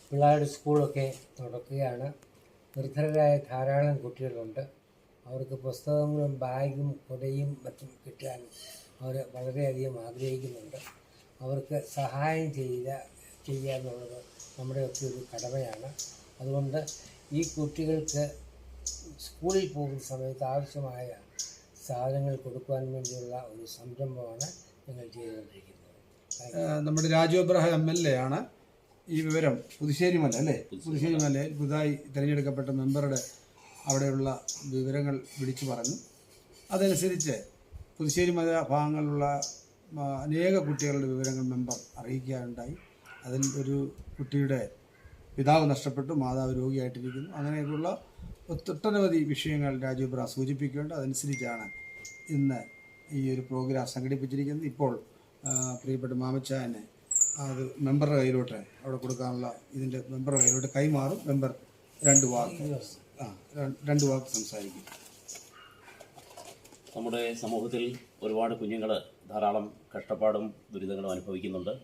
പിള്ളേരുടെ സ്കൂളൊക്കെ തുറക്കുകയാണ്. നിർധനരായ ധാരാളം കുട്ടികളുണ്ട്. അവർക്ക് പുസ്തകങ്ങളും ബാഗും കുടയും മറ്റും കിട്ടാൻ അവർ വളരെയധികം ആഗ്രഹിക്കുന്നുണ്ട്. അവർക്ക് സഹായം ചെയ്യുക എന്നുള്ളത് നമ്മുടെയൊക്കെ ഒരു കടമയാണ്. അതുകൊണ്ട് ഈ കുട്ടികൾക്ക് സ്കൂളിൽ പോകുന്ന സമയത്ത് ആവശ്യമായ സാധനങ്ങൾ കൊടുക്കുവാൻ വേണ്ടിയുള്ള ഒരു സംരംഭമാണ് ഞങ്ങൾ ചെയ്തുകൊണ്ടിരിക്കുന്നത്. നമ്മുടെ രാജു എബ്രഹാം MLA ആണ് ഈ വിവരം പുതുശ്ശേരി മല അല്ലേ, പുതുശ്ശേരി മലയിൽ പുതുതായി തിരഞ്ഞെടുക്കപ്പെട്ട മെമ്പറുടെ അവിടെയുള്ള വിവരങ്ങൾ വിളിച്ചു പറഞ്ഞു. അതനുസരിച്ച് പുതുശ്ശേരി മല ഭാഗങ്ങളിലുള്ള അനേക കുട്ടികളുടെ വിവരങ്ങൾ മെമ്പർ അറിയിക്കുകയുണ്ടായി. അതിൽ ഒരു കുട്ടിയുടെ പിതാവ് നഷ്ടപ്പെട്ടു, മാതാവ് രോഗിയായിട്ടിരിക്കുന്നു. അങ്ങനെയൊക്കെയുള്ള ഒട്ടനവധി വിഷയങ്ങൾ രാജു എബ്രഹാം സൂചിപ്പിക്കുകയുണ്ട്. അതനുസരിച്ചാണ് ഇന്ന് ഈ ഒരു പ്രോഗ്രാം സംഘടിപ്പിച്ചിരിക്കുന്നത്. ഇപ്പോൾ പ്രിയപ്പെട്ട മാമച്ചായനെ അത് മെമ്പറുടെ കയ്യിലോട്ട് അവിടെ കൊടുക്കാനുള്ള ഇതിൻ്റെ മെമ്പറുടെ കയ്യിലോട്ട് കൈമാറും. മെമ്പർ രണ്ട് വാക്ക് സംസാരിക്കും. നമ്മുടെ സമൂഹത്തിൽ ഒരുപാട് കുഞ്ഞുങ്ങൾ ധാരാളം കഷ്ടപ്പാടും ദുരിതങ്ങളും അനുഭവിക്കുന്നുണ്ട്.